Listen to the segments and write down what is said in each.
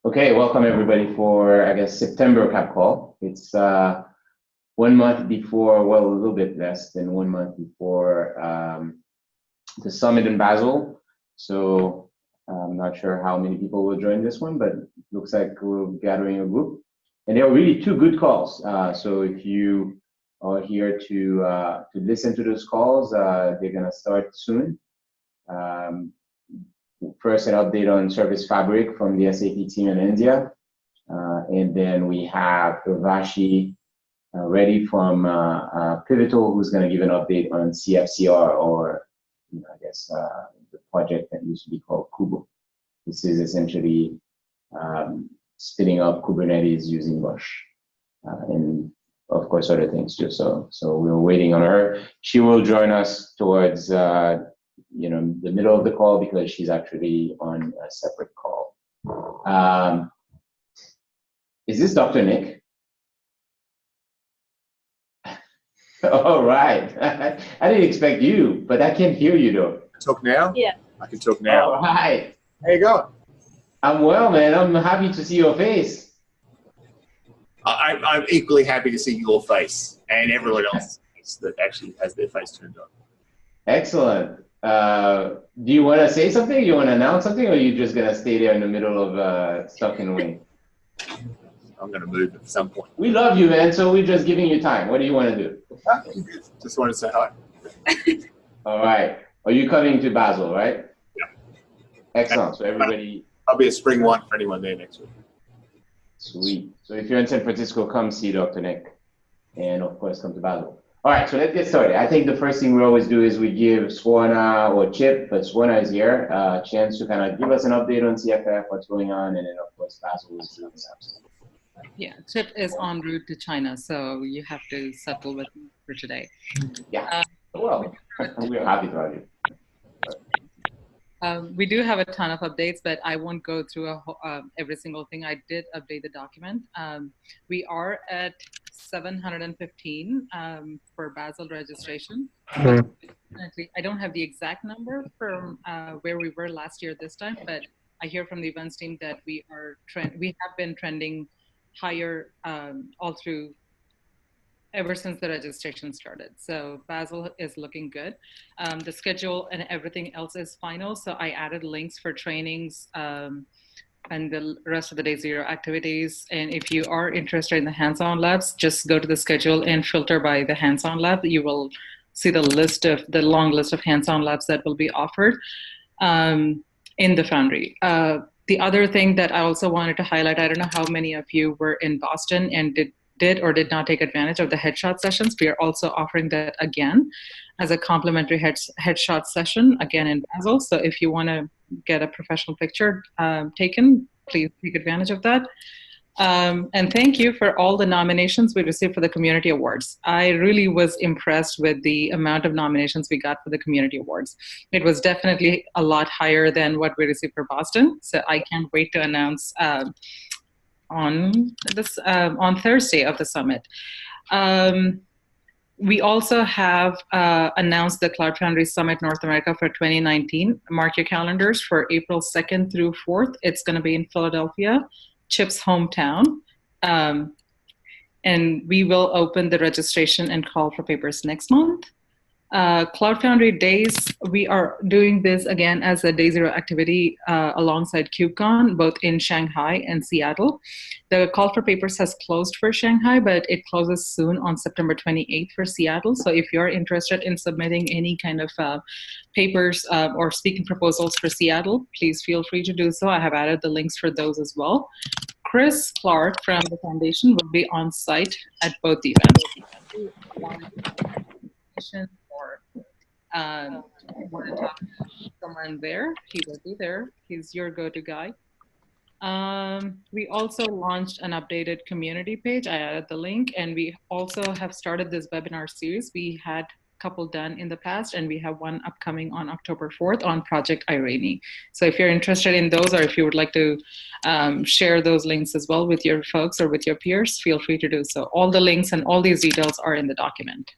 Okay, welcome everybody for, I guess, September cap call. It's 1 month before, well, a little bit less than 1 month before the summit in Basel. So I'm not sure how many people will join this one, but it looks like we're gathering a group. And there are really two good calls. So if you are here to listen to those calls, they're gonna start soon. First, an update on Service Fabric from the SAP team in India. And then we have Vashi ready from Pivotal, who's going to give an update on CFCR, or I guess the project that used to be called Kubo. This is essentially spinning up Kubernetes using Bush, and of course other things too. So we're waiting on her. She will join us towards the middle of the call because she's actually on a separate call. Is this Dr. Nick? All right. I didn't expect you, but I can hear you though. Talk now? Yeah. I can talk now. All right. How you going? I'm well, man. I'm happy to see your face. I'm equally happy to see your face and everyone else that actually has their face turned on. Excellent. Do you want to say something? You want to announce something, or are you just going to stay there in the middle of stuck in the wing? I'm going to move at some point. We love you, man, so we're just giving you time. What do you want to do? Just wanted to say hi. All right. Are you coming to Basel, right? Yeah. Excellent. So everybody... I'll be a spring one for anyone there next week. Sweet. So if you're in San Francisco, come see Dr. Nick. And of course, come to Basel. All right, so let's get started. I think the first thing we always do is we give Swarna or Chip, but Swarna is here, a chance to kind of give us an update on CFF, what's going on, and then of course Basil is doing this. Yeah, Chip is en route to China, so you have to settle with him for today. Yeah, well, we're happy to have you. We do have a ton of updates, but I won't go through every single thing. I did update the document. We are at 715 for Basel registration. I don't have the exact number from where we were last year this time, but I hear from the events team that we have been trending higher all through ever since the registration started. So Basel is looking good. The schedule and everything else is final. So I added links for trainings and the rest of the day zero activities. And if you are interested in the hands-on labs, just go to the schedule and filter by the hands-on lab. You will see the long list of hands-on labs that will be offered in the Foundry. The other thing that I also wanted to highlight, I don't know how many of you were in Boston and did or did not take advantage of the headshot sessions. We are also offering that again as a complimentary headshot session again in Basel. So if you want to get a professional picture taken, please take advantage of that. And thank you for all the nominations we received for the community awards. I really was impressed with the amount of nominations we got for the community awards. It was definitely a lot higher than what we received for Boston. So I can't wait to announce on Thursday of the summit. We also have announced the Cloud Foundry Summit North America for 2019. Mark your calendars for April 2nd through 4th. It's going to be in Philadelphia, Chip's hometown. And we will open the registration and call for papers next month. Cloud Foundry Days, we are doing this again as a day zero activity alongside KubeCon, both in Shanghai and Seattle. The call for papers has closed for Shanghai, but it closes soon on September 28th for Seattle. So if you're interested in submitting any kind of papers or speaking proposals for Seattle, please feel free to do so. I have added the links for those as well. Chris Clark from the foundation will be on site at both events. Or want to talk to someone there, he will be there. He's your go-to guy. We also launched an updated community page. I added the link, and we also have started this webinar series. We had a couple done in the past, and we have one upcoming on October 4th on Project Irene. So if you're interested in those, or if you would like to share those links as well with your folks or with your peers, feel free to do so. All the links and all these details are in the document.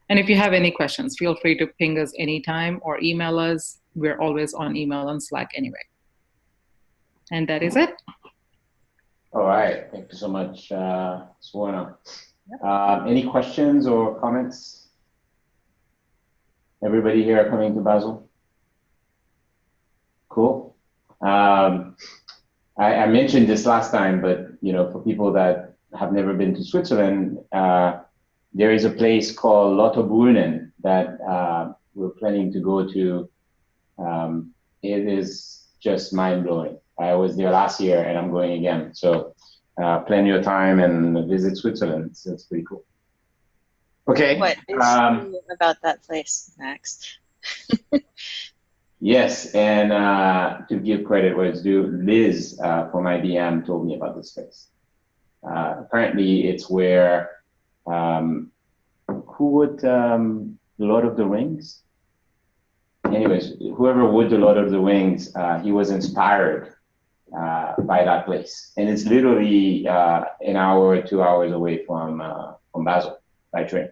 And if you have any questions, feel free to ping us anytime or email us. We're always on email and Slack anyway. And that is it. All right. Thank you so much, Suwana. Any questions or comments? Everybody here coming to Basel? Cool. I mentioned this last time, but for people that have never been to Switzerland, there is a place called Lauterbrunnen that we're planning to go to. It is just mind-blowing. I was there last year and I'm going again. So plan your time and visit Switzerland. So it's pretty cool. Okay. What is cool about that place, Max? Yes, and to give credit where it's due, Liz from IBM told me about this place. Apparently, it's where who would Lord of the Rings? Anyways, whoever would the Lord of the Rings, he was inspired by that place, and it's literally an hour, 2 hours away from Basel by train.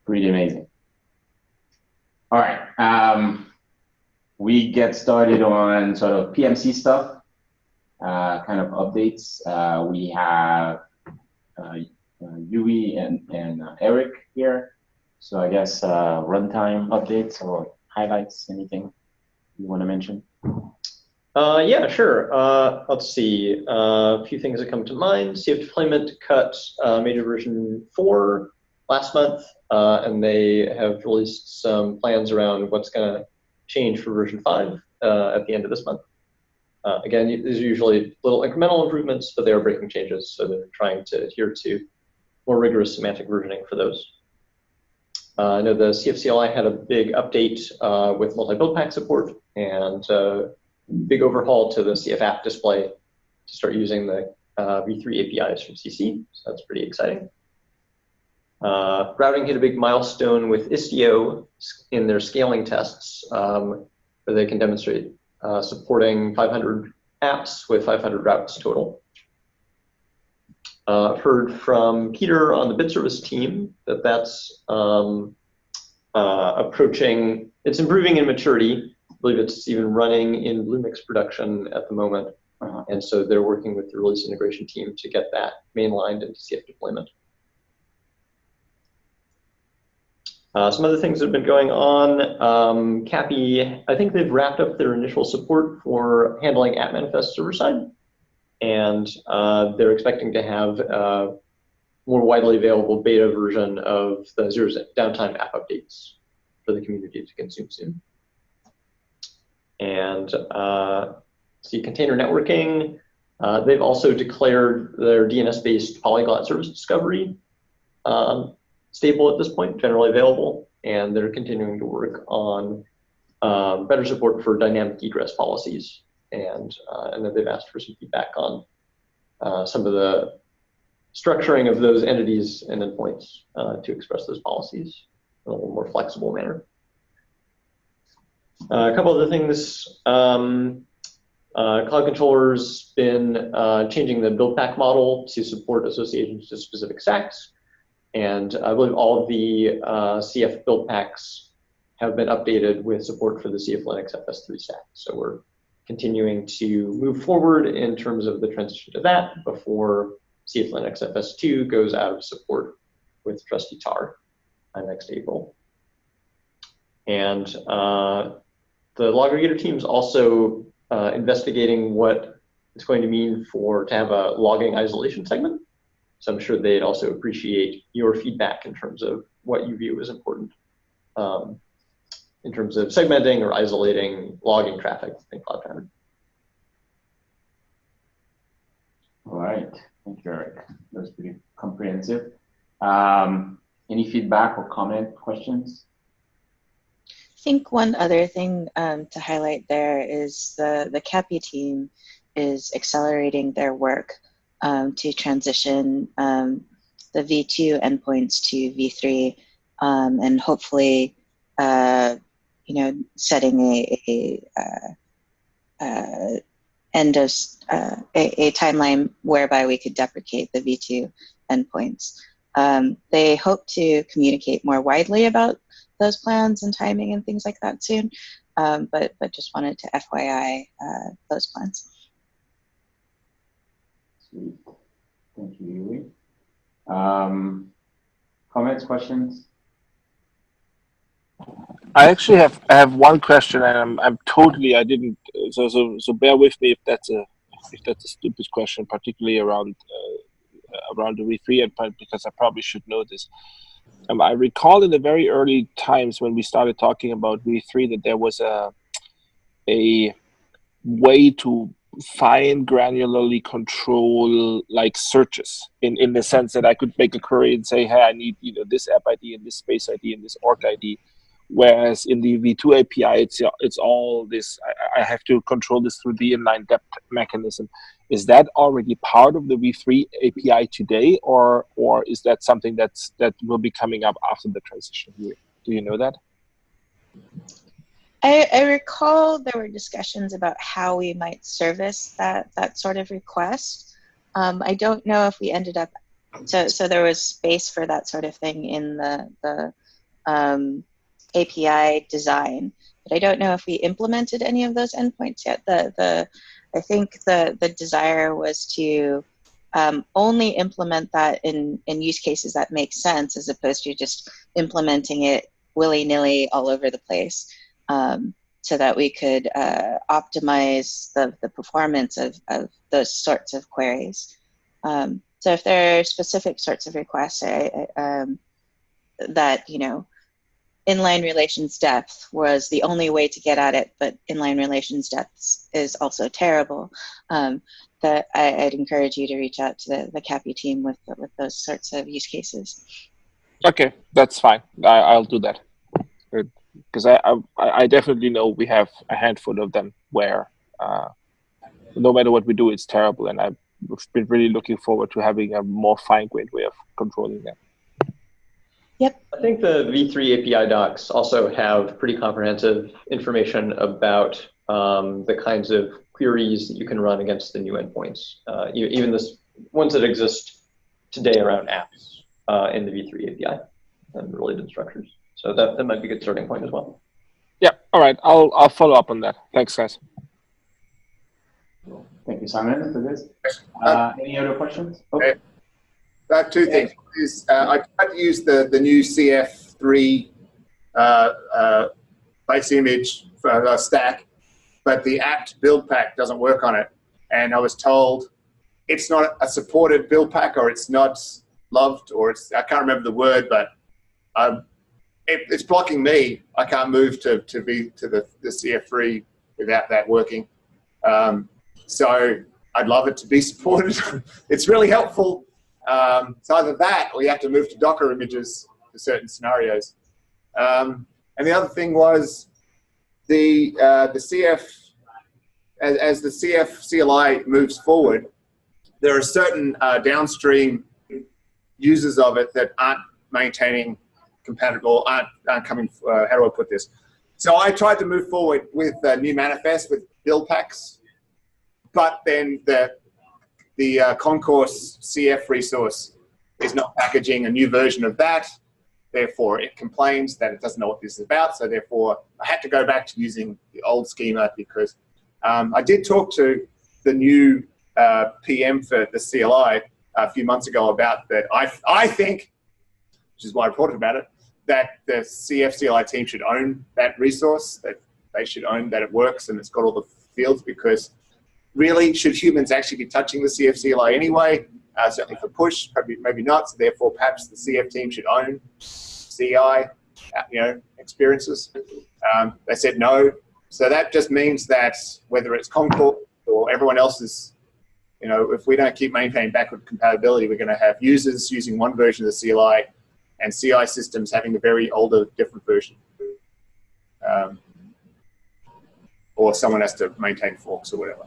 Pretty amazing. All right. We get started on sort of PMC stuff, kind of updates. We have Yui and Eric here. So I guess runtime updates or highlights, anything you want to mention? Yeah, sure. Let's see. A few things that come to mind. CF deployment cut major version 4 last month, and they have released some plans around what's going to change for version 5 at the end of this month. Again, these are usually little incremental improvements, but they are breaking changes, so they're trying to adhere to more rigorous semantic versioning for those. I know the CFCLI had a big update with multi-build pack support and big overhaul to the CF app display to start using the v3 APIs from CC, so that's pretty exciting. Routing hit a big milestone with Istio in their scaling tests, where they can demonstrate supporting 500 apps with 500 routes total. I've heard from Peter on the bit service team that that's approaching, it's improving in maturity. I believe it's even running in Bluemix production at the moment. And so they're working with the release integration team to get that mainlined into CF deployment. Some other things that have been going on, CAPI, I think they've wrapped up their initial support for handling app manifest server-side, and they're expecting to have a more widely available beta version of the zero downtime app updates for the community to consume soon. And see, container networking, they've also declared their DNS-based polyglot service discovery stable at this point, generally available, and they're continuing to work on better support for dynamic egress policies. And then they've asked for some feedback on some of the structuring of those entities and endpoints to express those policies in a little more flexible manner. A couple other things. Cloud Controller's been changing the build pack model to support associations to specific stacks. And I believe all of the CF build packs have been updated with support for the CF Linux FS3 stack. So we're continuing to move forward in terms of the transition to that before CF Linux FS2 goes out of support with Trusty Tar next April. And the Logger team is also investigating what it's going to mean to have a logging isolation segment. So I'm sure they'd also appreciate your feedback in terms of what you view as important in terms of segmenting or isolating logging traffic in Cloud Foundry. All right, thank you, Eric. That was pretty comprehensive. Any feedback or comment, questions? I think one other thing to highlight there is the CAPI team is accelerating their work to transition the V2 endpoints to V3, and hopefully, setting a timeline whereby we could deprecate the V2 endpoints. They hope to communicate more widely about those plans and timing and things like that soon, but just wanted to FYI those plans. Sweet. Thank you, Yuri. Comments, questions? I actually have one question, and I'm totally I didn't so bear with me if that's a stupid question, particularly around the V3, and because I probably should know this. I recall in the very early times when we started talking about V3 that there was a way to fine granularly control like searches in the sense that I could make a query and say, hey, I need this app ID and this space ID and this org ID. Whereas in the V2 API, it's all this. I have to control this through the inline depth mechanism. Is that already part of the V3 API today, or is that something that will be coming up after the transition here? Do you know that? I recall there were discussions about how we might service that sort of request. I don't know if we ended up. So there was space for that sort of thing in the API design, but I don't know if we implemented any of those endpoints yet. I think the desire was to only implement that in use cases that make sense, as opposed to just implementing it willy-nilly all over the place, so that we could optimize the performance of those sorts of queries. So if there are specific sorts of requests that inline relations depth was the only way to get at it, but inline relations depth is also terrible, that I'd encourage you to reach out to the CAPI team with those sorts of use cases. Okay, that's fine. I'll do that. Because I definitely know we have a handful of them where no matter what we do, it's terrible. And I've been really looking forward to having a more fine-grained way of controlling them. Yep. I think the V3 API docs also have pretty comprehensive information about the kinds of queries that you can run against the new endpoints, even the ones that exist today around apps in the V3 API and related structures. So that might be a good starting point as well. Yeah, all right. I'll follow up on that. Thanks, guys. Thank you, Simon, for this. Any other questions? Okay. Two things. I tried to use the new CF3 base image for stack, but the apt build pack doesn't work on it. And I was told it's not a supported build pack, or it's not loved, or I can't remember the word, but it's blocking me. I can't move to the CF3 without that working. So I'd love it to be supported. It's really helpful. It's either that, or you have to move to Docker images for certain scenarios. And the other thing was the CF, as the CF CLI moves forward, there are certain downstream users of it that aren't maintaining compatible, aren't coming. How do I put this? So I tried to move forward with new manifest with build packs, but then the Concourse CF resource is not packaging a new version of that. Therefore, it complains that it doesn't know what this is about. So therefore, I had to go back to using the old schema, because I did talk to the new PM for the CLI a few months ago about that. I think, which is why I reported about it, that the CF CLI team should own that resource, that they should own that it works and it's got all the fields, because really, should humans actually be touching the CF CLI anyway? Certainly for push, maybe not. So therefore, perhaps the CF team should own CI, experiences. They said no. So that just means that whether it's Concord or everyone else's, if we don't keep maintaining backward compatibility, we're going to have users using one version of the CLI and CI systems having a very older, different version. Or someone has to maintain forks or whatever.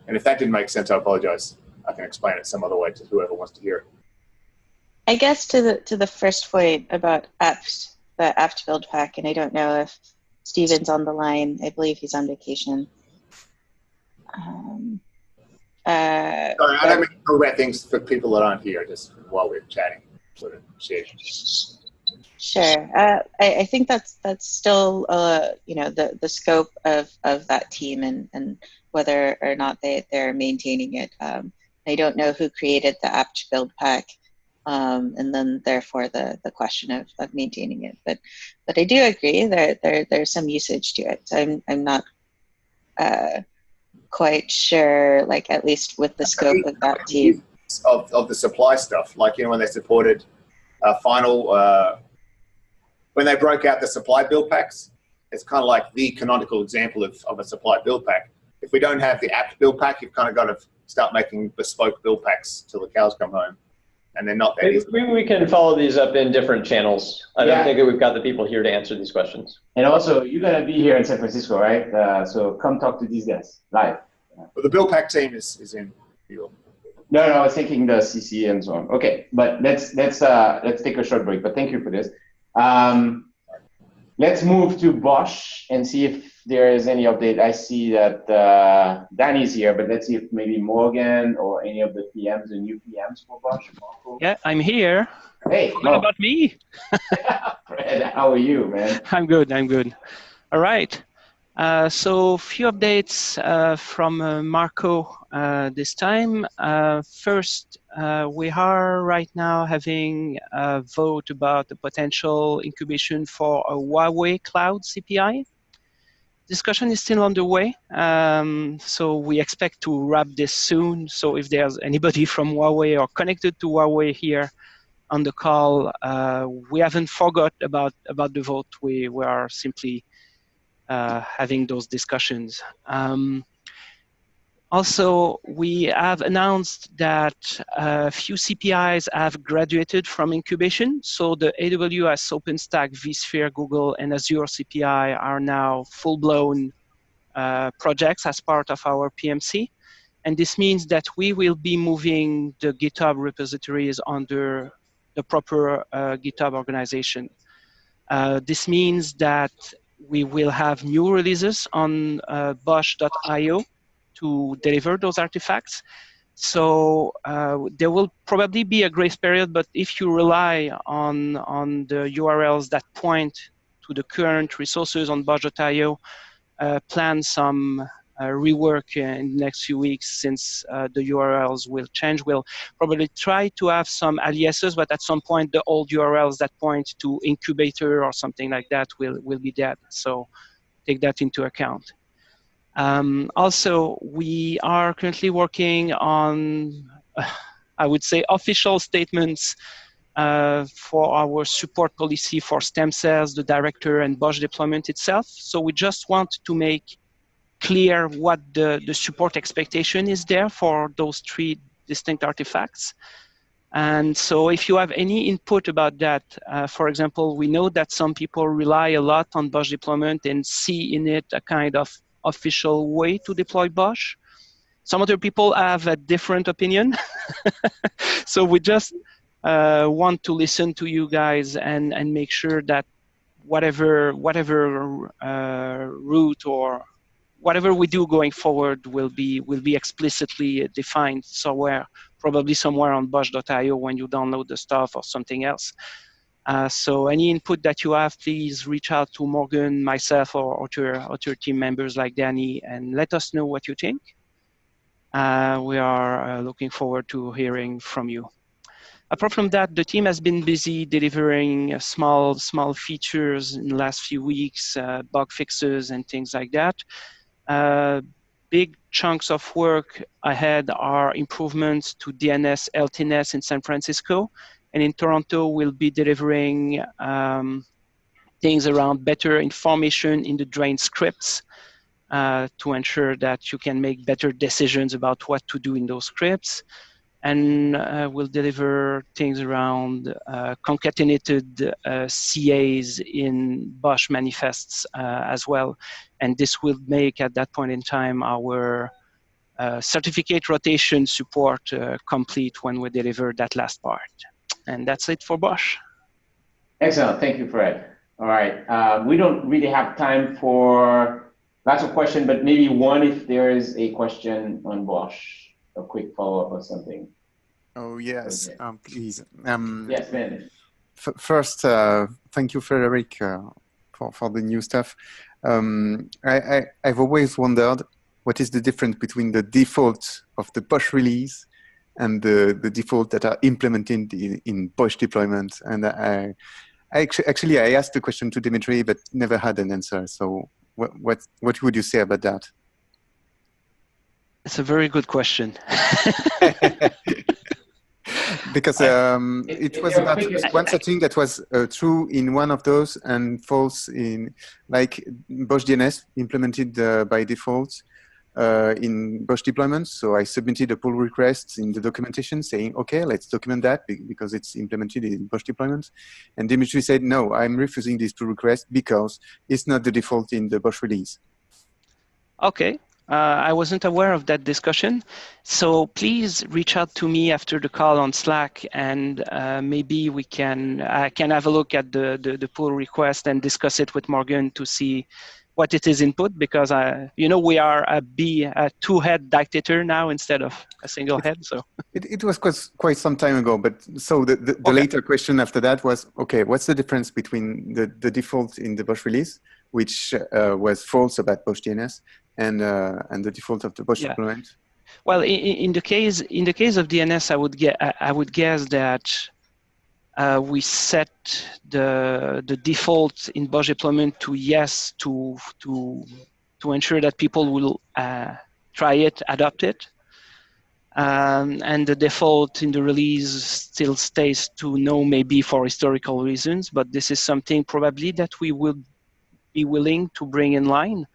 And if that didn't make sense, I apologize. I can explain it some other way to whoever wants to hear it. I guess to the first point about the apt build pack, and I don't know if Steven's on the line. I believe he's on vacation. Sorry, I don't mean to talk about things for people that aren't here, just while we're chatting. Sort of share. Sure. I think that's still the scope of that team, and whether or not they're maintaining it. I don't know who created the apt build pack, and then therefore the question of maintaining it. But I do agree that there's some usage to it. So I'm not quite sure, like at least with the scope of that team. Of the supply stuff, like when they supported final, when they broke out the supply build packs, it's kind of like the canonical example of a supply build pack. If we don't have the apt build pack, you've kind of got to start making bespoke build packs till the cows come home. And they're not that easy. Maybe we can follow these up in different channels. I don't think that we've got the people here to answer these questions. And also, you're going to be here in San Francisco, right? So come talk to these guys live. But the build pack team is in New York. No, I was thinking the CC and so on. Okay, but let's take a short break. But thank you for this. Let's move to Bosch and see if there is any update. I see that Danny's here, but let's see if maybe Morgan or any of the PMs, the new PMs for Bosch. Marco. Yeah, I'm here. Hey, what about me? Fred, how are you, man? I'm good. All right. So few updates from Marco this time. First, we are right now having a vote about the potential incubation for a Huawei Cloud CPI. Discussion is still underway, so we expect to wrap this soon. So if there's anybody from Huawei or connected to Huawei here on the call, we haven't forgot about the vote. We are simply having those discussions. Also, we have announced that a few CPIs have graduated from incubation. So the AWS, OpenStack, vSphere, Google, and Azure CPI are now full-blown projects as part of our PMC. And this means that we will be moving the GitHub repositories under the proper GitHub organization. This means that we will have new releases on Bosch.io to deliver those artifacts. So there will probably be a grace period, but if you rely on the URLs that point to the current resources on Bosch.io, plan some rework in the next few weeks since the URLs will change. We'll probably try to have some aliases, but at some point the old URLs that point to incubator or something like that will be dead. So take that into account. Also, we are currently working on, I would say, official statements for our support policy for stem cells, the director, and Bosch deployment itself. So we just want to make clear what the support expectation is there for those three distinct artifacts. And so if you have any input about that, for example, we know that some people rely a lot on Bosch deployment and see in it a kind of official way to deploy Bosch. Some other people have a different opinion. So we just want to listen to you guys and make sure that whatever route or whatever we do going forward will be explicitly defined somewhere, probably somewhere on Bosch.io when you download the stuff or something else. So any input that you have, please reach out to Morgan, myself, or to team members like Danny, and let us know what you think. We are looking forward to hearing from you. Apart from that, the team has been busy delivering small features in the last few weeks, bug fixes and things like that. Big chunks of work ahead are improvements to DNS, LTNS in San Francisco. And in Toronto, we'll be delivering things around better information in the drain scripts to ensure that you can make better decisions about what to do in those scripts. And we'll deliver things around concatenated CAs in Bosch manifests as well. And this will make, at that point in time, our certificate rotation support complete when we deliver that last part. And that's it for Bosch. Excellent. Thank you, Fred. All right. We don't really have time for lots of questions, but maybe one if there is a question on Bosch. A quick follow-up or something. Oh, yes, okay. Please. Yes, Ben. First, thank you, Frederic, for the new stuff. I've always wondered what is the difference between the default of the Bosch release and the default that are implemented in Bosch deployment? And I actually asked the question to Dimitri, but never had an answer. So what would you say about that? It's a very good question. Because it was about one setting that was true in one of those and false in, like Bosch DNS implemented by default in Bosch deployments. So I submitted a pull request in the documentation saying, okay, let's document that because it's implemented in Bosch deployments. And Dimitri said, no, I'm refusing this pull request because it's not the default in the Bosch release. Okay. I wasn't aware of that discussion. So please reach out to me after the call on Slack, and maybe I can have a look at the pull request and discuss it with Morgan to see what it is input, because we are a two-head dictator now instead of a single head. So it was quite some time ago, but so the okay. later question after that was, okay, what's the difference between the default in the Bosch release, which was false about Bosch DNS, and the default of the Bosch deployment? Well, in the case of DNS, I would guess that we set the default in Bosch deployment to yes to ensure that people will try it, adopt it, and the default in the release still stays to no, maybe for historical reasons. But this is something probably that we will be willing to bring in line.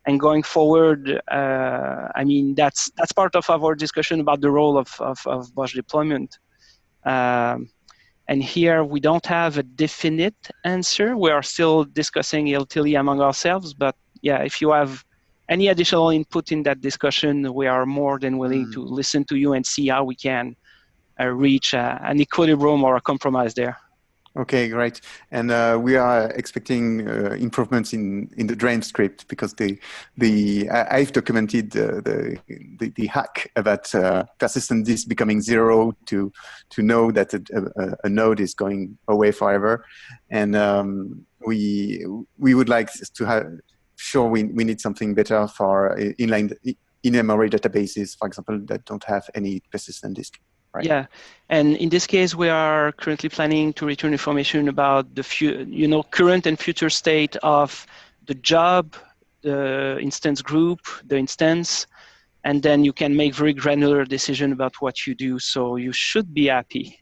And going forward, I mean, that's part of our discussion about the role of Bosch deployment. And here we don't have a definite answer. We are still discussing illy among ourselves. But yeah, if you have any additional input in that discussion, we are more than willing to listen to you and see how we can reach an equilibrium or a compromise there. Okay, great. And we are expecting improvements in the drain script, because I've documented the hack about persistent disk becoming 0 to know that a node is going away forever. And we would like to have we need something better for inline in-memory databases, for example, that don't have any persistent disk. Right. Yeah, and in this case, we are currently planning to return information about the current and future state of the job, the instance group, the instance, and then you can make very granular decision about what you do. So you should be happy.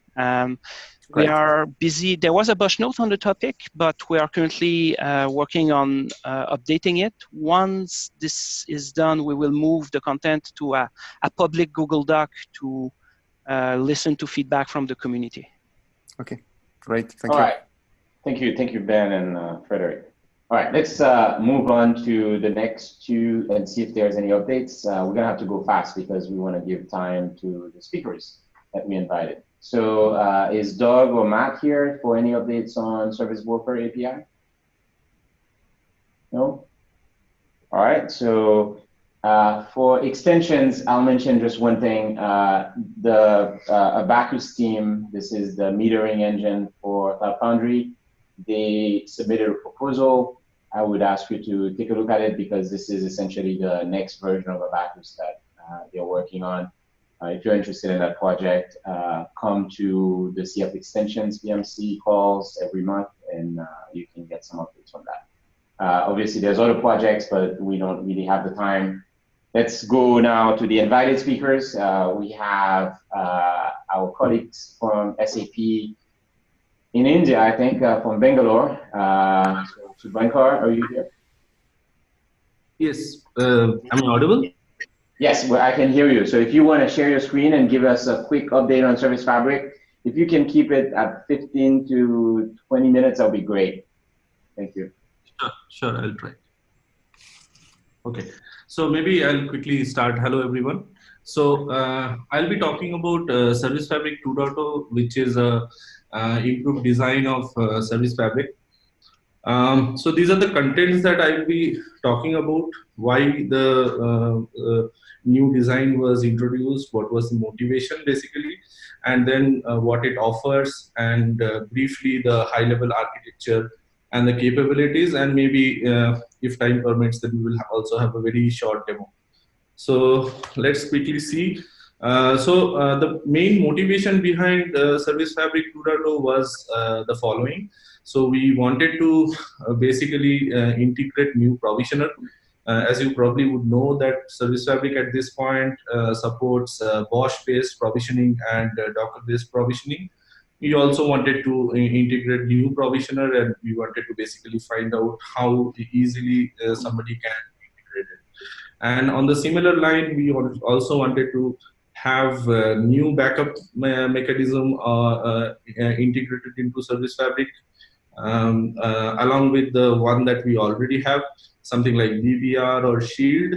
We are busy. There was a Bosch note on the topic, but we are currently working on updating it. Once this is done, we will move the content to a public Google Doc to listen to feedback from the community. Okay, great. Thank you. All right. Thank you, Ben and Frederick. All right, let's move on to the next two and see if there's any updates. We're going to have to go fast because we want to give time to the speakers that we invited. So is Doug or Matt here for any updates on Service Worker API? No? All right, so for extensions, I'll mention just one thing. The Abacus team, this is the metering engine for Cloud Foundry. They submitted a proposal. I would ask you to take a look at it, because this is essentially the next version of Abacus that they're working on. If you're interested in that project, come to the CF Extensions BMC calls every month, and you can get some updates on that. Obviously, there's other projects, but we don't really have the time. Let's go now to the invited speakers. We have our colleagues from SAP in India, I think, from Bangalore. So, Subhankar, are you here? Yes. Am I audible? Yes, well, I can hear you. So if you want to share your screen and give us a quick update on Service Fabric, if you can keep it at 15 to 20 minutes, that'll be great. Thank you. Sure, I'll try. Okay, so maybe I'll quickly start. Hello, everyone. So I'll be talking about Service Fabric 2.0, which is a improved design of Service Fabric. So these are the contents that I'll be talking about, why the new design was introduced, what was the motivation basically, and then what it offers, and briefly the high-level architecture and the capabilities, and maybe if time permits, then we will also have a very short demo. So let's quickly see. The main motivation behind Service Fabric 2.0 was the following. So we wanted to basically integrate new provisioner. As you probably would know that Service Fabric at this point supports BOSH-based provisioning and Docker-based provisioning. We also wanted to integrate new provisioner, and we wanted to basically find out how easily somebody can integrate it. And on the similar line, we also wanted to have new backup mechanism integrated into Service Fabric, along with the one that we already have, something like DBR or Shield.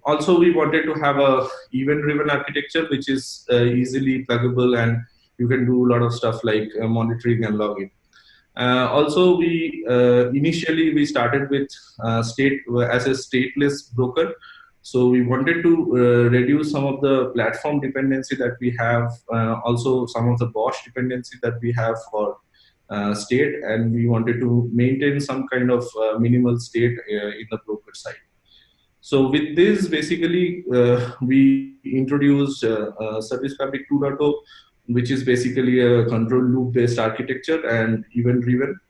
Also, we wanted to have a event-driven architecture, which is easily pluggable, and you can do a lot of stuff like monitoring and logging. Also, we initially we started with state as a stateless broker. So we wanted to reduce some of the platform dependency that we have, also some of the BOSH dependency that we have for state, and we wanted to maintain some kind of minimal state in the broker side. So with this, basically, we introduced Service Fabric 2.0, which is basically a control loop based architecture and event driven.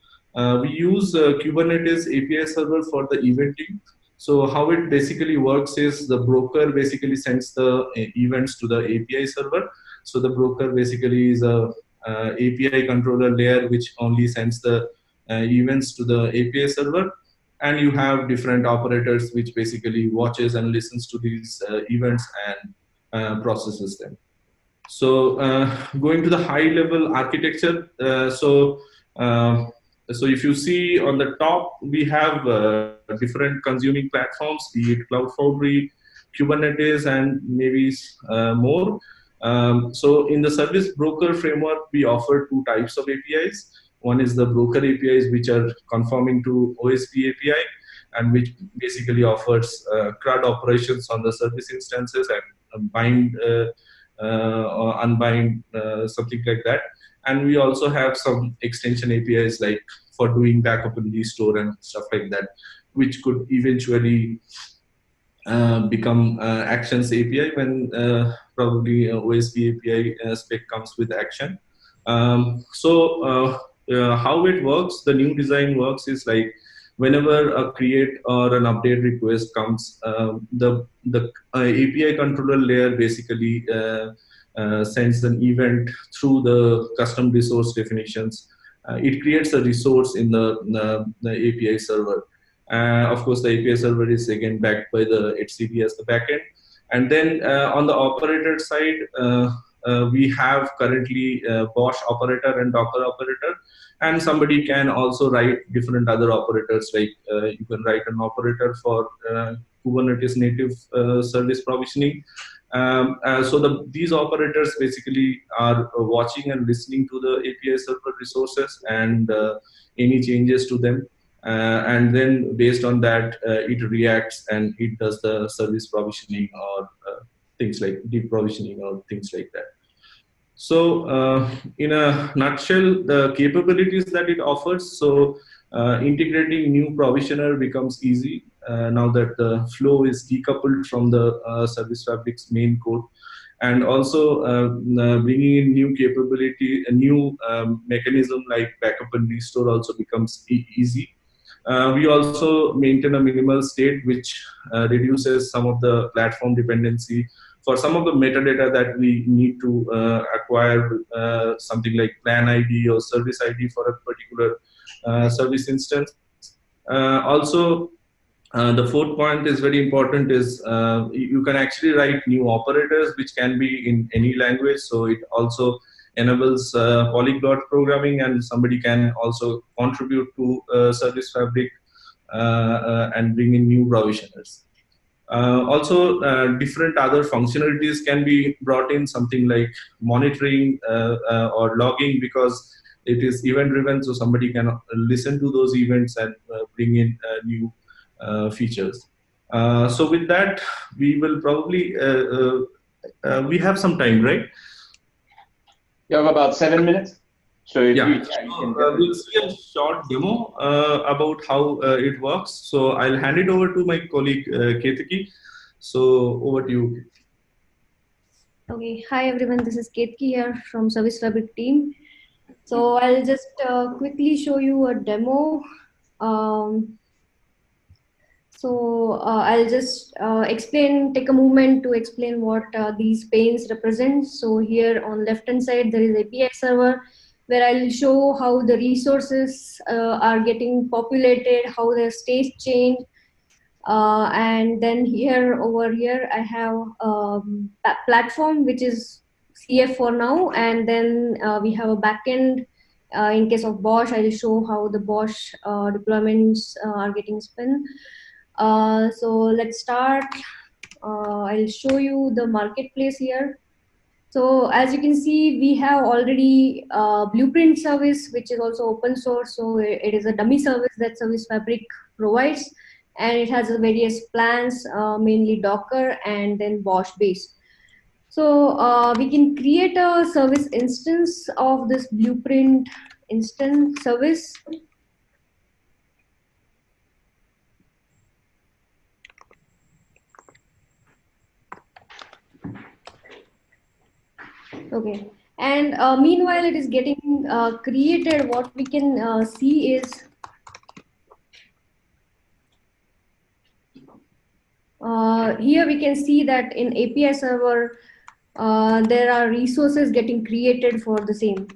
We use Kubernetes API server for the eventing. So how it basically works is the broker basically sends the events to the API server. So the broker basically is a API controller layer which only sends the events to the API server. And you have different operators which basically watches and listens to these events and processes them. So going to the high level architecture, so if you see on the top, we have different consuming platforms, be it Cloud Foundry, Kubernetes, and maybe more. So in the service broker framework, we offer two types of APIs. One is the broker APIs, which are conforming to OSP API, and which basically offers CRUD operations on the service instances and bind or unbind, something like that. And we also have some extension APIs like for doing backup and restore and stuff like that, which could eventually become Actions API when probably OSP API spec comes with Action. How it works, the new design works is like whenever a create or an update request comes, the API controller layer basically sends an event through the custom resource definitions. It creates a resource in the API server. Of course, the API server is again backed by the HCD as the backend. And then on the operator side, we have currently BOSH operator and Docker operator, and somebody can also write different other operators, like you can write an operator for Kubernetes native service provisioning. These operators basically are watching and listening to the API server resources and any changes to them. And then based on that, it reacts and it does the service provisioning or things like deep provisioning or things like that. So in a nutshell, the capabilities that it offers, so integrating new provisioner becomes easy now that the flow is decoupled from the Service Fabric's main code. And also bringing in new capability, a new mechanism like backup and restore also becomes easy. We also maintain a minimal state, which reduces some of the platform dependency. For some of the metadata that we need to acquire, something like plan ID or service ID for a particular service instance. Also, the fourth point is very important is you can actually write new operators, which can be in any language. So it also enables polyglot programming, and somebody can also contribute to Service Fabric and bring in new provisioners. Also, different other functionalities can be brought in, something like monitoring or logging, because it is event driven, so somebody can listen to those events and bring in new features. So with that, we will probably, we have some time, right? You have about 7 minutes. So if you can we'll see a short demo about how it works. So I'll hand it over to my colleague Ketaki. So over to you. Okay, hi everyone, this is Ketki here from Service Fabric team. So I'll just quickly show you a demo. I'll just take a moment to explain what these panes represent. So here on left hand side, there is API server where I'll show how the resources are getting populated, how their states change. And then over here, I have a platform, which is CF for now. And then we have a backend. In case of Bosch, I'll show how the Bosch deployments are getting spun. So let's start. I'll show you the marketplace here. So as you can see, we have already Blueprint service, which is also open source. So it is a dummy service that Service Fabric provides, and it has various plans, mainly Docker and then Bosch based. So we can create a service instance of this Blueprint instance service. Okay, and meanwhile it is getting created, what we can see is here we can see that in API server there are resources getting created for the same.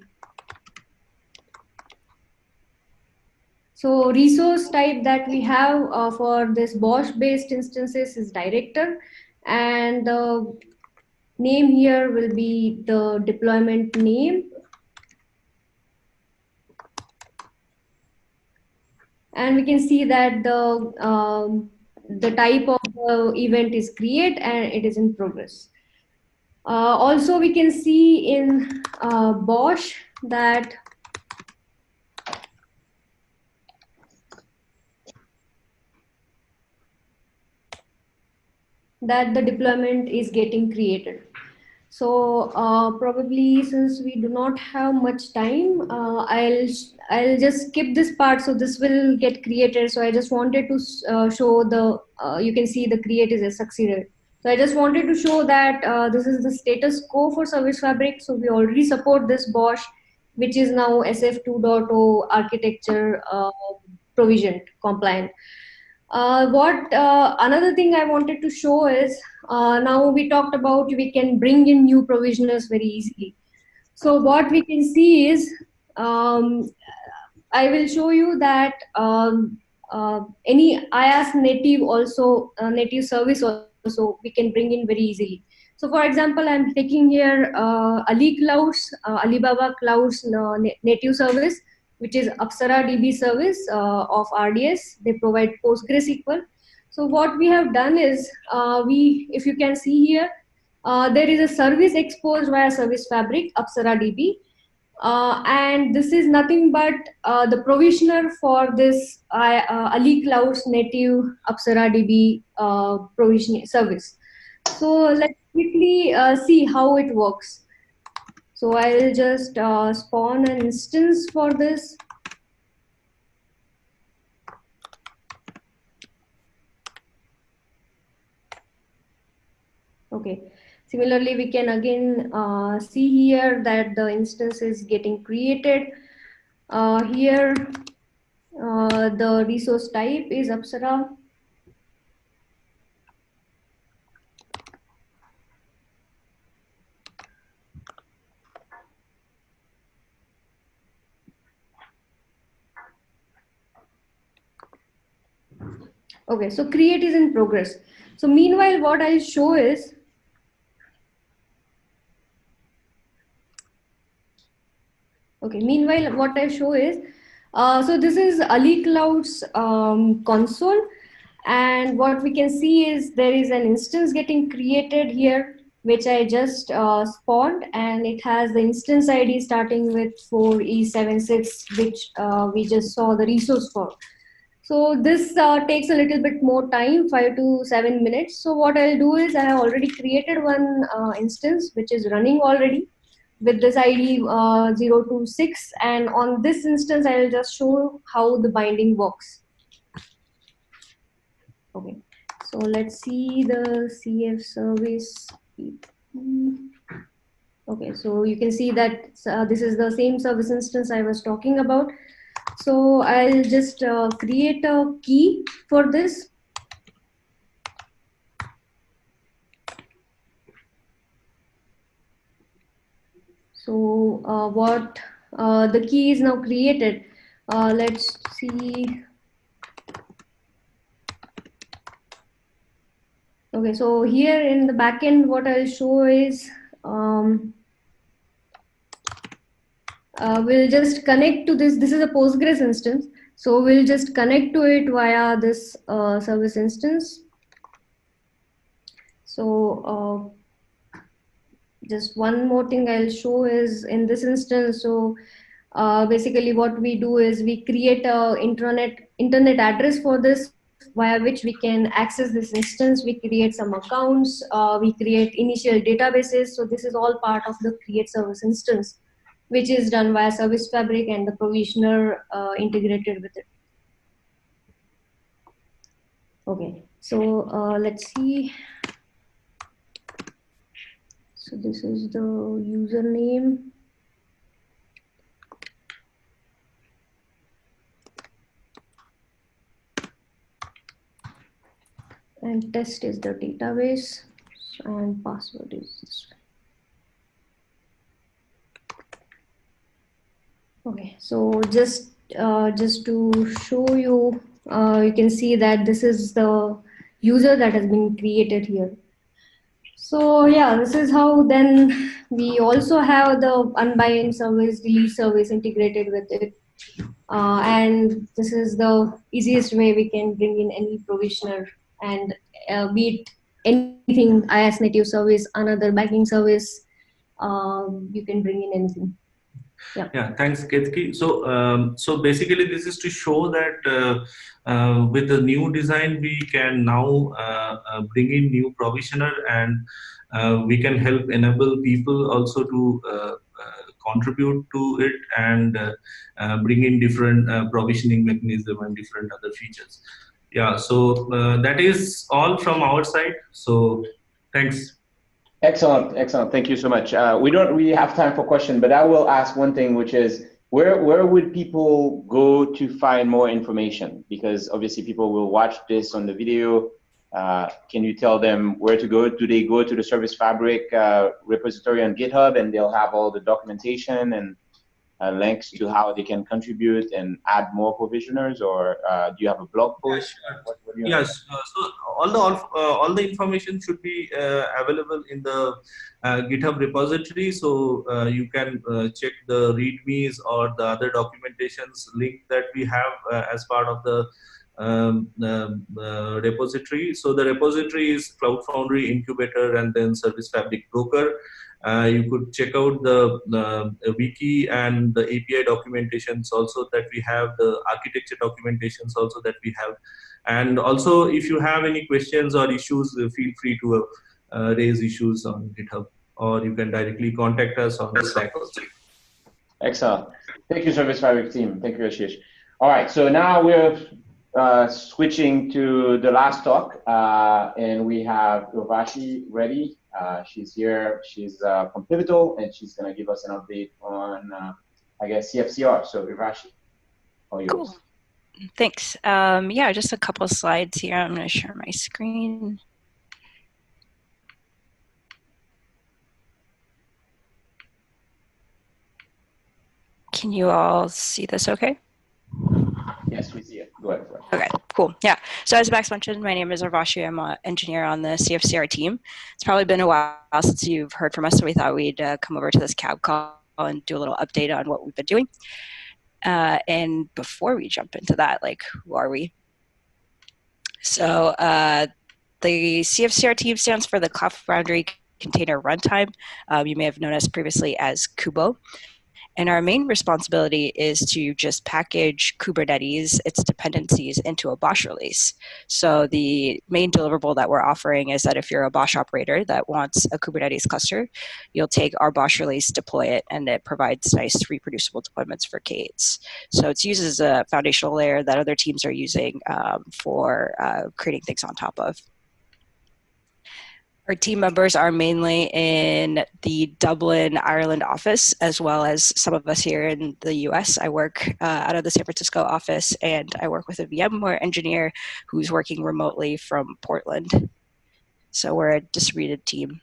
So resource type that we have for this Bosch based instances is director, and the name here will be the deployment name. And we can see that the type of event is create and it is in progress. Also, we can see in Bosch that the deployment is getting created. So probably since we do not have much time, I'll just skip this part. So this will get created. So I just wanted to show the, you can see the create is a succeeded. So I just wanted to show that this is the status quo for Service Fabric. So we already support this Bosch, which is now SF 2.0 architecture provisioned compliant. Another thing I wanted to show is now we talked about we can bring in new provisioners very easily. So what we can see is I will show you that any IaaS native also native service also we can bring in very easily. So for example, I'm taking here Alibaba Cloud's native service, which is Apsara DB service of RDS. They provide PostgreSQL. So what we have done is, if you can see here, there is a service exposed via Service Fabric, Apsara DB. And this is nothing but the provisioner for this Ali Cloud's native Apsara DB provisioning service. So let's quickly see how it works. So I'll just spawn an instance for this. Okay. Similarly, we can again see here that the instance is getting created. Here, the resource type is Apsara. Okay, so create is in progress. So meanwhile, what I'll show is, okay, meanwhile, what I show is, so this is Ali Cloud's console. And what we can see is there is an instance getting created here, which I just spawned, and it has the instance ID starting with 4E76, which we just saw the resource for. So this takes a little bit more time, 5 to 7 minutes. So what I'll do is I have already created one instance, which is running already with this ID 026. And on this instance, I'll just show how the binding works. Okay, So let's see the CF service. Okay, so you can see that this is the same service instance I was talking about. So I'll just create a key for this. So what the key is now created. Let's see. Okay, so here in the backend, what I'll show is we'll just connect to this. This is a Postgres instance. So we'll just connect to it via this service instance. So just one more thing I'll show is in this instance. So basically what we do is we create a internet address for this via which we can access this instance. We create some accounts, we create initial databases. So this is all part of the create service instance, which is done via Service Fabric and the provisioner integrated with it. Okay, so let's see. So this is the username. And test is the database, and password is this one. Okay, so just to show you, you can see that this is the user that has been created here. So yeah, this is how then we also have the unbind service, delete service integrated with it. And this is the easiest way we can bring in any provisioner and be it anything, IaaS native service, another banking service, you can bring in anything. Yeah, thanks, Ketki. So basically, this is to show that with the new design, we can now bring in new provisioner, and we can help enable people also to contribute to it and bring in different provisioning mechanism and different other features. Yeah, so that is all from our side. So thanks. Excellent, excellent. Thank you so much. We don't really have time for questions, but I will ask one thing, which is where would people go to find more information? Because obviously people will watch this on the video. Can you tell them where to go? Do they go to the Service Fabric repository on GitHub and they'll have all the documentation and links to how they can contribute and add more provisioners, or do you have a blog post? Yes, so all the information should be available in the GitHub repository. So you can check the READMEs or the other documentations link that we have as part of the repository. So the repository is Cloud Foundry Incubator and then Service Fabric Broker. You could check out the wiki and the API documentations also that we have, the architecture documentations also that we have. And also, if you have any questions or issues, feel free to raise issues on GitHub, or you can directly contact us on the Slack also. Excellent. Thank you, Service Fabric team. Thank you, Ashish. All right, so now we're switching to the last talk, and we have Urvashi ready. She's here. She's from Pivotal, and she's going to give us an update on, I guess, CFCR. So, Urvashi, all yours. Cool. Thanks. Yeah, just a couple of slides here. I'm going to share my screen. Can you all see this okay? Yes, we see it. Go ahead. Okay, cool. Yeah. So as Max mentioned, my name is Urvashi. I'm an engineer on the CFCR team. It's probably been a while since you've heard from us, so we thought we'd come over to this CAB call and do a little update on what we've been doing. And before we jump into that, like, who are we? So the CFCR team stands for the Cloud Foundry Container Runtime. You may have known us previously as Kubo. And our main responsibility is to just package Kubernetes, its dependencies, into a BOSH release. So the main deliverable that we're offering is that if you're a BOSH operator that wants a Kubernetes cluster, you'll take our BOSH release, deploy it, and it provides nice reproducible deployments for K8s. So it's used as a foundational layer that other teams are using for creating things on top of. Our team members are mainly in the Dublin, Ireland office, as well as some of us here in the US. I work out of the San Francisco office, and I work with a VMware engineer who's working remotely from Portland. So we're a distributed team.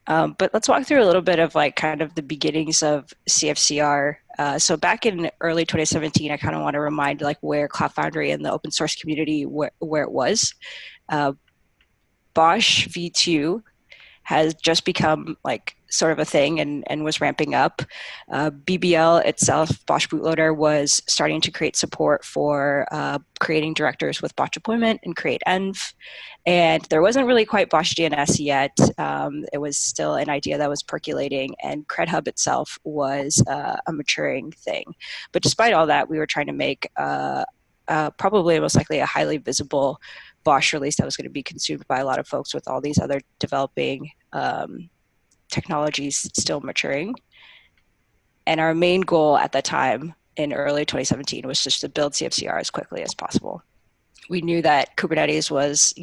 But let's walk through a little bit of like kind of the beginnings of CFCR. So back in early 2017, I kind of want to remind like where Cloud Foundry and the open source community, where it was. Bosch V2 has just become like sort of a thing and was ramping up. BBL itself, Bosch Bootloader, was starting to create support for creating directors with Bosch deployment and create env. And there wasn't really quite Bosch DNS yet. It was still an idea that was percolating, and CredHub itself was a maturing thing. But despite all that, we were trying to make probably most likely a highly visible Bosch release that was going to be consumed by a lot of folks with all these other developing technologies still maturing. And our main goal at that time in early 2017 was just to build CFCR as quickly as possible. We knew that Kubernetes was,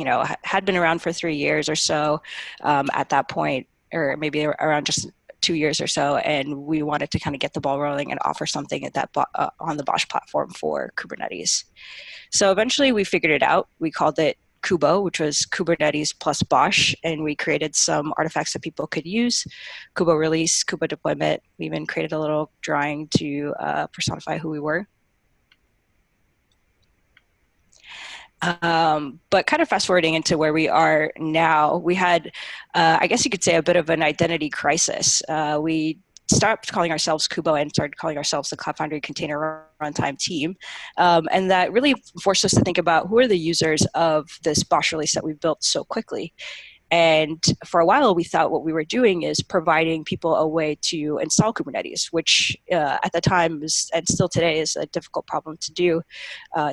had been around for 3 years or so at that point, or maybe around just 2 years or so, and we wanted to kind of get the ball rolling and offer something at that on the Bosch platform for Kubernetes. So eventually we figured it out. We called it Kubo, which was Kubernetes plus Bosch, and we created some artifacts that people could use. Kubo release, Kubo deployment. We even created a little drawing to personify who we were. But kind of fast forwarding into where we are now, we had, I guess you could say, a bit of an identity crisis. We stopped calling ourselves Kubo and started calling ourselves the Cloud Foundry Container Runtime Team. And that really forced us to think about who are the users of this Bosch release that we built so quickly. And for a while, we thought what we were doing is providing people a way to install Kubernetes, which at the time was, and still today is, a difficult problem to do,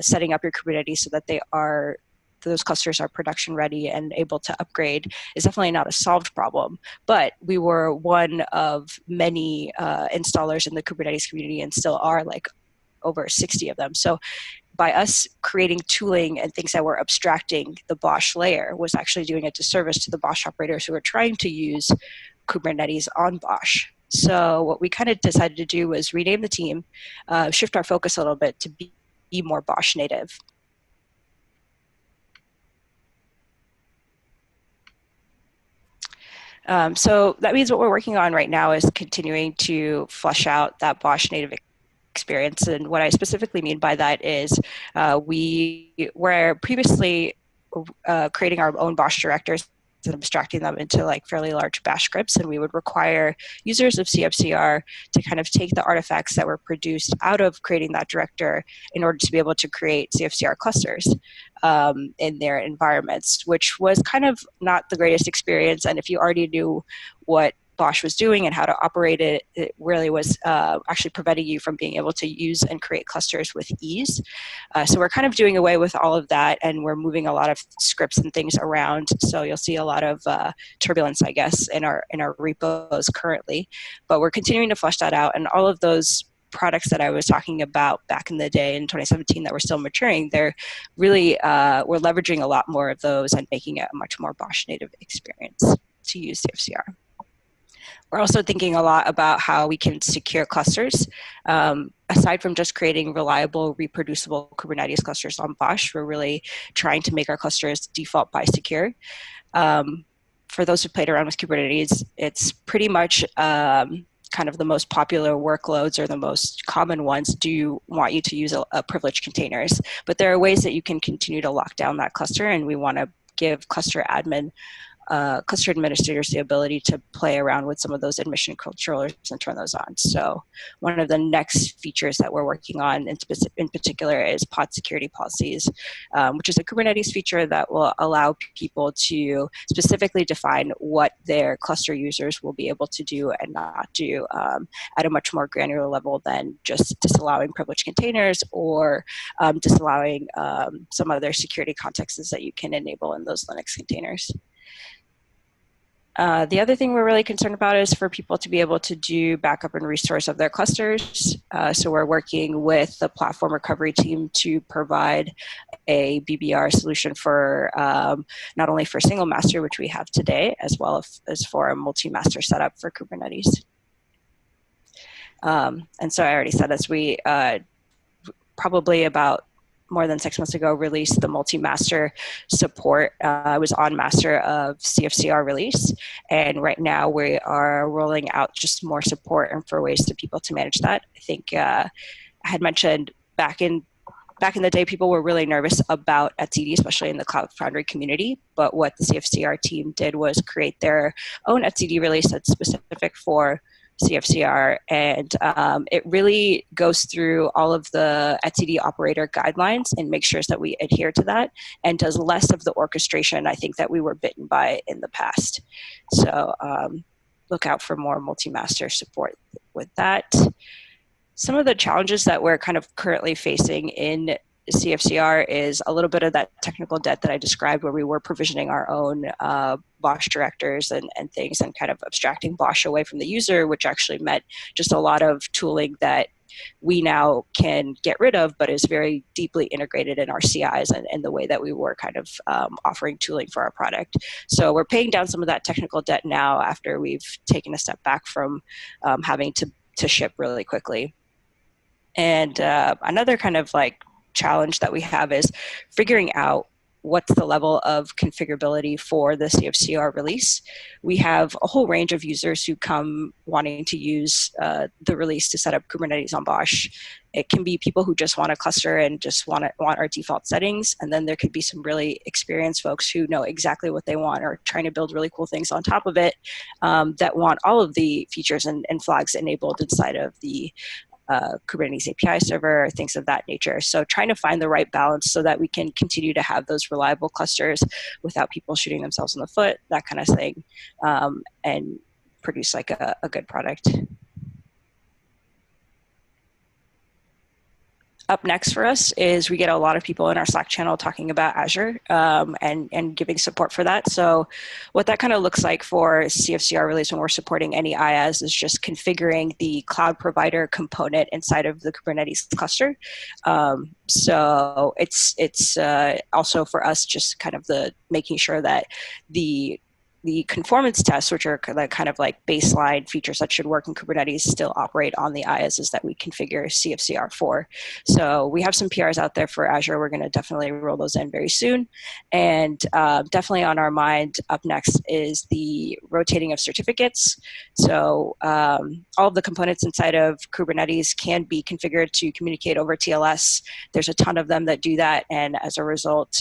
setting up your Kubernetes so that those clusters are production ready and able to upgrade is definitely not a solved problem. But we were one of many installers in the Kubernetes community, and still are, like over 60 of them. So by us creating tooling and things that were abstracting the Bosch layer was actually doing a disservice to the Bosch operators who were trying to use Kubernetes on Bosch. So what we kind of decided to do was rename the team, shift our focus a little bit to be more Bosch native. So that means what we're working on right now is continuing to flesh out that Bosch native experience. And what I specifically mean by that is we were previously creating our own Bosch directors and abstracting them into like fairly large bash scripts, and we would require users of CFCR to kind of take the artifacts that were produced out of creating that director in order to be able to create CFCR clusters in their environments, which was kind of not the greatest experience. And if you already knew what Bosch was doing and how to operate it, it really was actually preventing you from being able to use and create clusters with ease. So we're kind of doing away with all of that, and we're moving a lot of scripts and things around. So you'll see a lot of turbulence, I guess, in our repos currently. But we're continuing to flesh that out, and all of those products that I was talking about back in the day in 2017 that were still maturing, they're really, we're leveraging a lot more of those and making it a much more Bosch native experience to use CFCR. We're also thinking a lot about how we can secure clusters. Aside from just creating reliable, reproducible Kubernetes clusters on Bosch, we're really trying to make our clusters default by secure. For those who played around with Kubernetes, it's pretty much kind of the most popular workloads, or the most common ones, do want you to use a privileged containers. But there are ways that you can continue to lock down that cluster, and we want to give cluster administrators the ability to play around with some of those admission controllers and turn those on. So one of the next features that we're working on in particular is pod security policies, which is a Kubernetes feature that will allow people to specifically define what their cluster users will be able to do and not do at a much more granular level than just disallowing privileged containers or disallowing some other security contexts that you can enable in those Linux containers. The other thing we're really concerned about is for people to be able to do backup and restores of their clusters. So we're working with the platform recovery team to provide a BBR solution for not only for single master, which we have today, as well as for a multi-master setup for Kubernetes. And so I already said this, we probably about more than 6 months ago released the multi-master support. I was on master of CFCR release, and right now we are rolling out just more support and for ways to people to manage that. I think I had mentioned back in the day, people were really nervous about etcd, especially in the Cloud Foundry community. But what the CFCR team did was create their own etcd release that's specific for CFCR, and it really goes through all of the etcd operator guidelines and makes sure that we adhere to that, and does less of the orchestration I think that we were bitten by in the past. So look out for more multi-master support with that. Some of the challenges that we're kind of currently facing in CFCR is a little bit of that technical debt that I described, where we were provisioning our own BOSH directors and things, and kind of abstracting BOSH away from the user, which actually meant just a lot of tooling that we now can get rid of, but is very deeply integrated in our CIs and the way that we were kind of offering tooling for our product. So we're paying down some of that technical debt now after we've taken a step back from having to ship really quickly. And another kind of like challenge that we have is figuring out what's the level of configurability for the CFCR release. We have a whole range of users who come wanting to use the release to set up Kubernetes on BOSH. It can be people who just want a cluster and just want our default settings. And then there could be some really experienced folks who know exactly what they want, or trying to build really cool things on top of it, that want all of the features and flags enabled inside of the Kubernetes API server, things of that nature. So trying to find the right balance so that we can continue to have those reliable clusters without people shooting themselves in the foot, that kind of thing, and produce like a good product. Up next for us is we get a lot of people in our Slack channel talking about Azure and giving support for that. So what that kind of looks like for CFCR release when we're supporting any IaaS is just configuring the cloud provider component inside of the Kubernetes cluster. So it's also for us just kind of the making sure that the conformance tests, which are kind of like baseline features that should work in Kubernetes, still operate on the IaaSes that we configure CFCR for. So we have some PRs out there for Azure. We're going to definitely roll those in very soon. And definitely on our mind up next is the rotating of certificates. So all of the components inside of Kubernetes can be configured to communicate over TLS. There's a ton of them that do that. And as a result,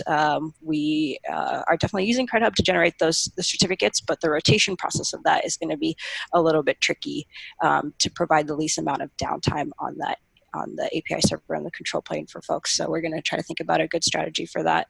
we are definitely using CredHub to generate the certificates, but the rotation process of that is going to be a little bit tricky to provide the least amount of downtime on the API server and the control plane for folks. So we're going to try to think about a good strategy for that.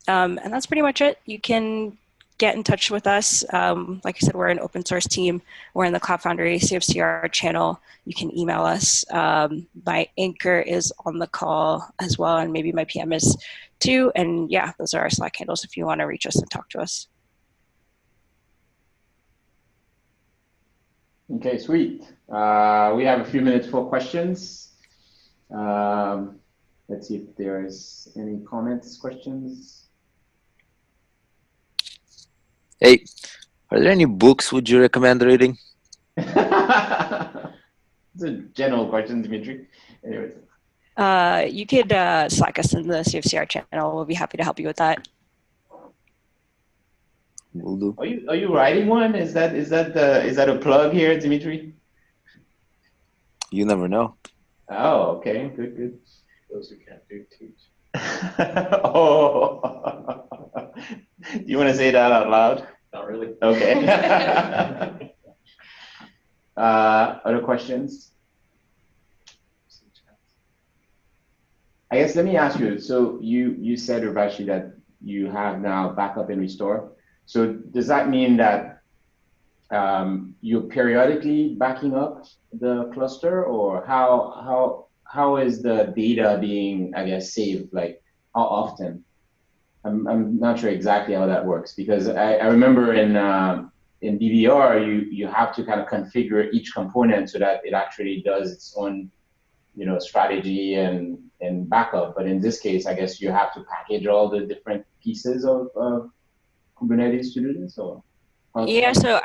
And that's pretty much it. You can get in touch with us. Like I said, we're an open source team. We're in the Cloud Foundry CFCR channel. You can email us. My anchor is on the call as well, and maybe my PM is too. And yeah, those are our Slack handles if you want to reach us and talk to us. Okay, sweet. We have a few minutes for questions. Let's see if there is any comments, questions. Hey, are there any books would you recommend reading? It's a general question, Dimitri. Anyways. You could Slack us in the CFCR channel. We'll be happy to help you with that. Will do. Are you writing one? Is that a plug here, Dimitri? You never know. Oh, okay, good. Those who can't do teach. Oh, do you want to say that out loud? Not really. Okay. Other questions? I guess let me ask you. So you said, Urvashi, that you have now backup and restore. So does that mean that you're periodically backing up the cluster, or how is the data being, I guess, saved? Like how often? I'm not sure exactly how that works, because I remember in BBR you have to kind of configure each component so that it actually does its own, you know, strategy and backup. But in this case, I guess you have to package all the different pieces of Kubernetes to do this, or? Yeah, so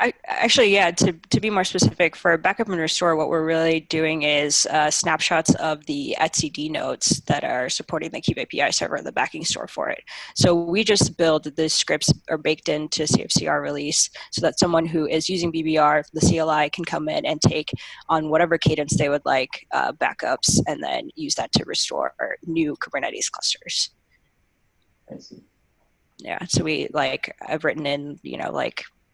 to be more specific, for backup and restore, what we're really doing is snapshots of the etcd nodes that are supporting the Kube API server and the backing store for it. So we just build the scripts are baked into CFCR release so that someone who is using BBR, the CLI, can come in and take on whatever cadence they would like backups, and then use that to restore new Kubernetes clusters. I see. Yeah, so I've written in,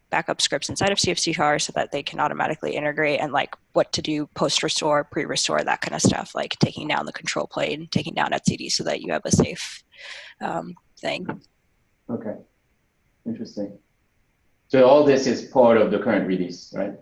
backup scripts inside of CFCR so that they can automatically integrate, and what to do post-restore, pre-restore, that kind of stuff, like taking down the control plane, taking down etcd so that you have a safe thing. Okay, interesting. So all this is part of the current release, right?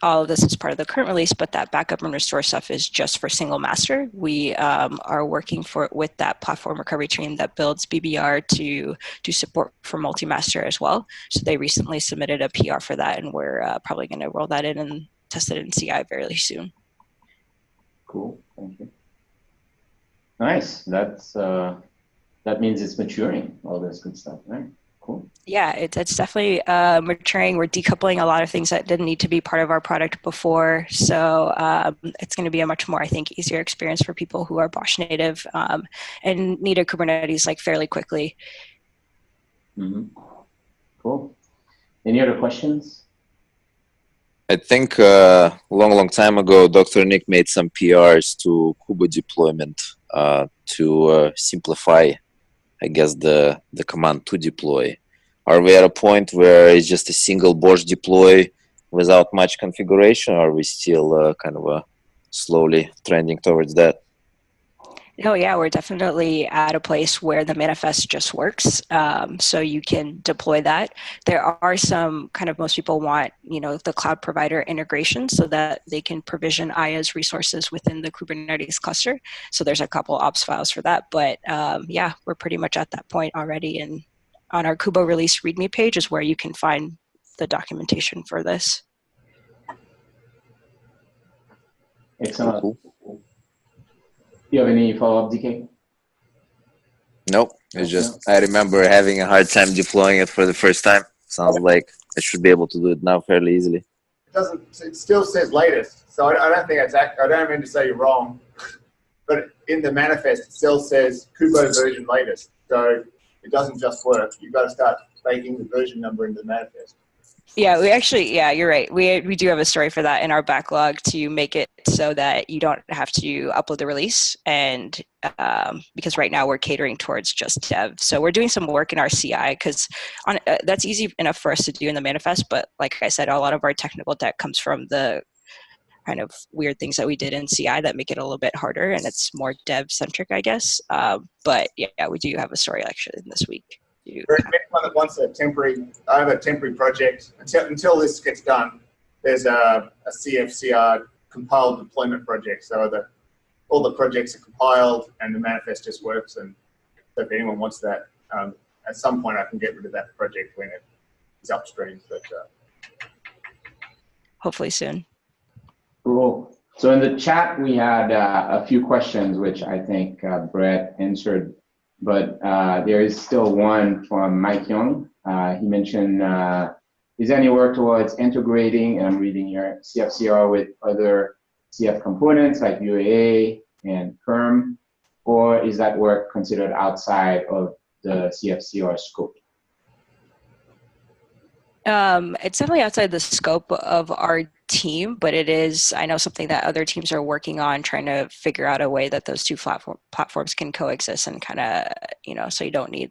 All of this is part of the current release, but that backup and restore stuff is just for single master. We are working with that platform recovery team that builds BBR to do support for multi-master as well. So they recently submitted a PR for that, and we're probably going to roll that in and test it in CI very soon. Cool, thank you. Nice. That means it's maturing, all this good stuff, right? Cool. Yeah, it's definitely maturing. We're decoupling a lot of things that didn't need to be part of our product before. So it's going to be a much more, I think, easier experience for people who are Bosch native and need a Kubernetes fairly quickly. Mm-hmm. Cool. Any other questions? I think long time ago, Dr. Nick made some PRs to Kuba deployment to simplify, I guess, the command to deploy. Are we at a point where it's just a single Bosch deploy without much configuration, or are we still kind of slowly trending towards that? Oh yeah, we're definitely at a place where the manifest just works. So you can deploy that. There are some most people want, the cloud provider integration so that they can provision IaaS resources within the Kubernetes cluster. So there's a couple ops files for that. But yeah, we're pretty much at that point already. And on our Kubo release README page is where you can find the documentation for this. Excellent. Cool. Do you have any follow-up, DK? Nope. It's just, I remember having a hard time deploying it for the first time. Sounds like I should be able to do it now fairly easily. It still says latest, so I don't think it's I don't mean to say you're wrong, but in the manifest it still says Kubo version latest. So it doesn't just work. You've got to start baking the version number into the manifest. Yeah, you're right. We do have a story for that in our backlog to make it so that you don't have to upload the release, and because right now we're catering towards just dev. So we're doing some work in our CI because that's easy enough for us to do in the manifest, but like I said, a lot of our technical debt comes from the kind of weird things that we did in CI that make it a little bit harder, and it's more dev-centric, I guess. But yeah, we do have a story actually this week. For anyone that wants I have a temporary project. Until this gets done, there's a CFCR compiled deployment project. So all the projects are compiled and the manifest just works. And so if anyone wants that, at some point I can get rid of that project when it is upstream. But hopefully soon. Cool. So in the chat, we had a few questions, which I think Brett answered. But there is still one from Mike Young. He mentioned, is there any work towards integrating, and I'm reading here, CFCR with other CF components like UAA and Perm, or is that work considered outside of the CFCR scope? It's definitely outside the scope of our team, but it is, I know, something that other teams are working on, trying to figure out a way that those two platforms can coexist and kind of, so you don't need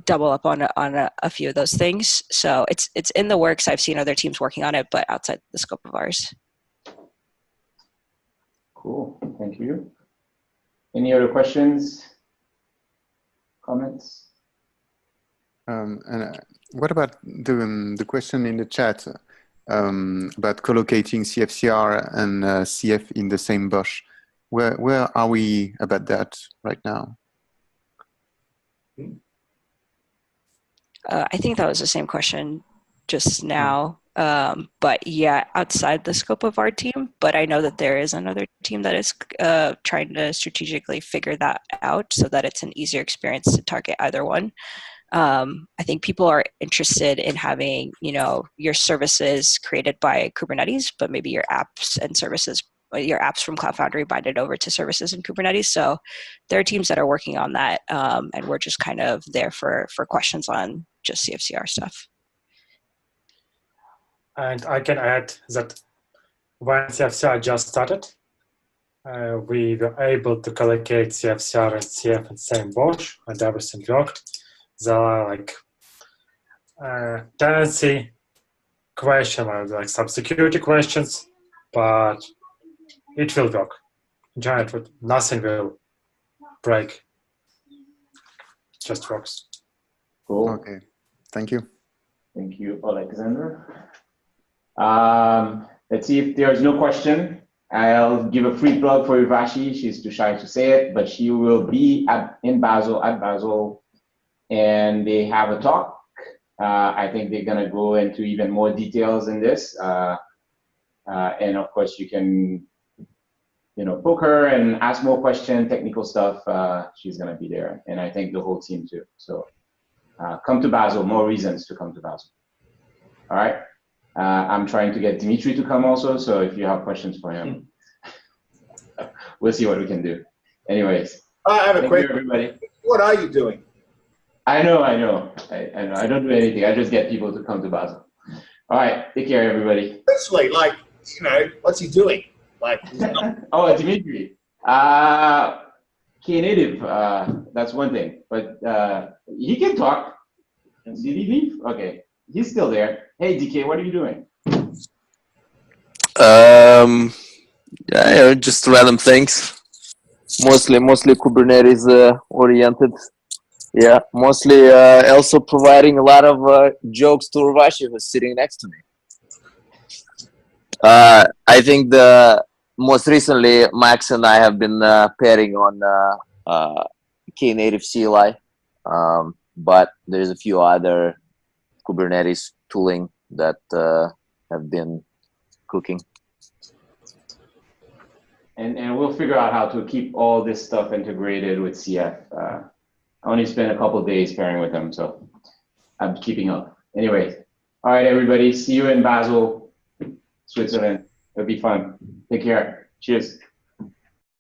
double up on a few of those things. So it's in the works. I've seen other teams working on it, but outside the scope of ours. Cool, thank you. Any other questions, comments? And what about the question in the chat about collocating CFCR and CF in the same Bosch? Where are we about that right now? I think that was the same question just now. But yeah, outside the scope of our team, but I know that there is another team that is trying to strategically figure that out so that it's an easier experience to target either one. I think people are interested in having, your services created by Kubernetes, but maybe your apps and services, your apps from Cloud Foundry binded over to services in Kubernetes. So there are teams that are working on that, and we're just kind of there for questions on just CFCR stuff. And I can add that when CFCR just started, we were able to collocate CFCR and CF in the same BOSH, and everything worked. There are like tenancy question, like some security questions, but it will work. In general, nothing will break. It just works. Cool. Okay. Thank you. Thank you, Alexander. Let's see if there's no question. I'll give a free plug for Urvashi. She's too shy to say it, but she will be at Basel, and they have a talk. I think they're gonna go into even more details in this. And of course, you can, poke her and ask more questions, technical stuff. She's gonna be there, and I think the whole team too. So come to Basel. More reasons to come to Basel. All right. I'm trying to get Dimitri to come also, so if you have questions for him, we'll see what we can do. Anyways, I have a question. Thank you, everybody. What are you doing? I know. I know. I don't do anything. I just get people to come to Basel. All right. Take care, everybody. Literally, what's he doing? Oh, Dimitri. Knative. That's one thing, but he can talk. Did he leave? Okay. He's still there. Hey, DK, what are you doing? Yeah, just random things. Mostly Kubernetes oriented. Yeah, mostly also providing a lot of jokes to Urvashi, who's sitting next to me. I think most recently, Max and I have been pairing on Knative CLI, but there's a few other Kubernetes tooling that have been cooking. And we'll figure out how to keep all this stuff integrated with CF. I only spent a couple of days pairing with them, so I'm keeping up. Anyways, all right, everybody. See you in Basel, Switzerland. It'll be fun. Take care. Cheers.